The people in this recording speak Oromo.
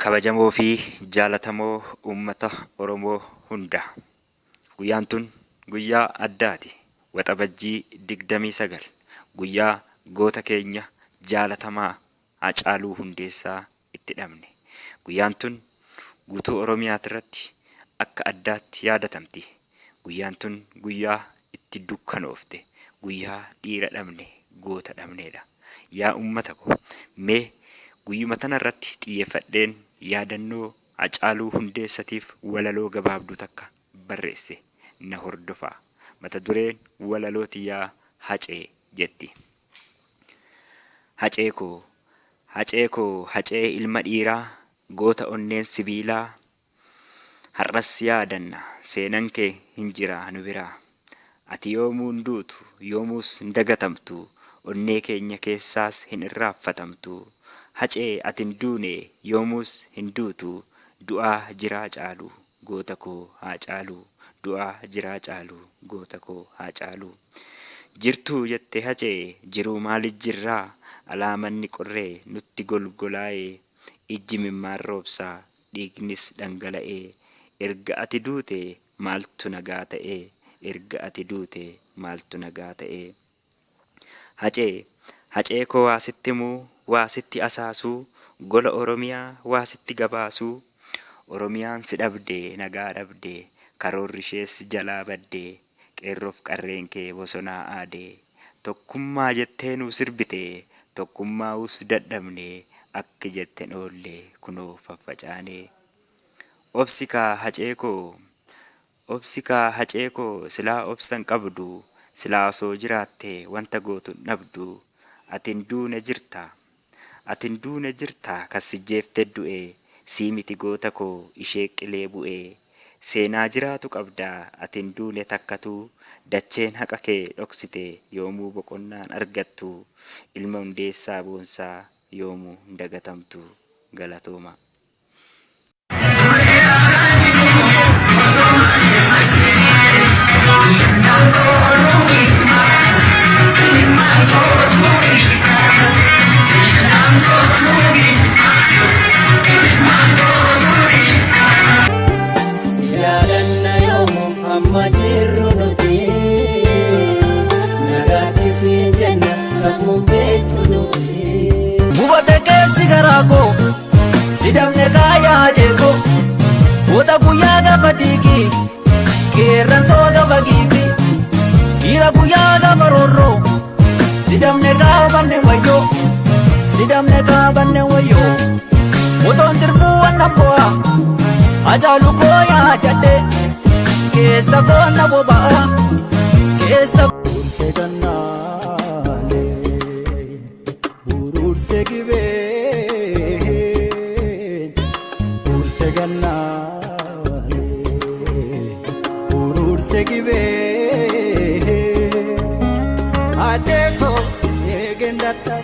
Kabajamoo fi jaalatamoo uummata Oromoo hunda. Guyyaan tun guyyaa addaati. Waxabajjii 29 guyyaa goota keenya jaalatamaa Haacaaluu Hundeessaa itti dhabne. Guyyaan tun guutuu Oromiyaat irratti akka addaatti yaadatamti. Guyyaan tun guyyaa itti dukkanoofte, guyyaa dhiira dhabne, goota dhabneedha. Yaa uummata ko, mee guyyuma tana irratti xiyyeeffadheen yaadannoo Haacaaluu Hundeessatiif walaloo gabaabduu takka barreesse na hordofaa. Mata dureen walaloo tiyyaa Hacee jetti. Hacee koo, hacee koo, hacee ilma dhiiraa, goota onneen sibiilaa. Har'as yaadanna seenan kee hin jira nu biraa. Ati yoomuu hin duutu, yoomuus hin dagatamtu, onnee keenya keessaas hin irraanfatamtu. Hacee ati hin duune, yoomuus hin duutu, du'aa jiraa caalu goota koo Haacaaluu. Du'aa jiraa caalu goota koo Haacaaluu. Jirtuu jette hacee, jiruu maalit jirraa? Alaamanni qorree nutti golgolaa'ee, ijji mimmaan roobsaa, dhiignis dhangala'ee. Erga ati duute maaltu nagaa ta'ee? Erga ati duute maaltu nagaa ta'ee? Hacee, hacee koo waa sitti himuu, waa sitti asaasuu, gola Oromiyaa waa sitti gabaasuu. Oromiyaan si dhabdee, nagaa dhabdee, karoorri ishees jalaa baddee, qeerroof qarreen kee bosonaa aadee. Tokkummaa jettee nuu sirbitee, tokkummaa'uus dadhabnee, akki jetten oollee kunoo faffacaanee. Obsikaa hacee koo, obsikaa hacee koo, silaa obsan qabdu, silaa osoo jiraattee wanta gootu hin dhabdu. Ati hin duune jirta, ati hin duune jirta, kas si jeeftee du'ee, sii miti goota koo ishee qilee bu'ee. Seenaa jiraatu qabdaa, ati hin duune takkatuu, dacheen haqa kee dhoksite yoomuu boqonnaan argattu. Ilma Hundeessaa Boonsaa yoomuu hin dagatamtu. Galatooma. Bubate keessa garaako, sidamne kaayaa jeeko, goota guyyaa gaafa tiiki, qeerransoo gaafa giiti, dhiira guyyaa gaafa roorroo, sidamne kaabanne wayyoo, sidamne kaabanne wayyoo, otoon sirbuu wanna bu'aa, Haacaaluu koo yaadadhee, keessa koo na boba'aa, keessa Urse gannaalee, urse gibee, urse gannaalee, urse gibee, ate ko eegendata.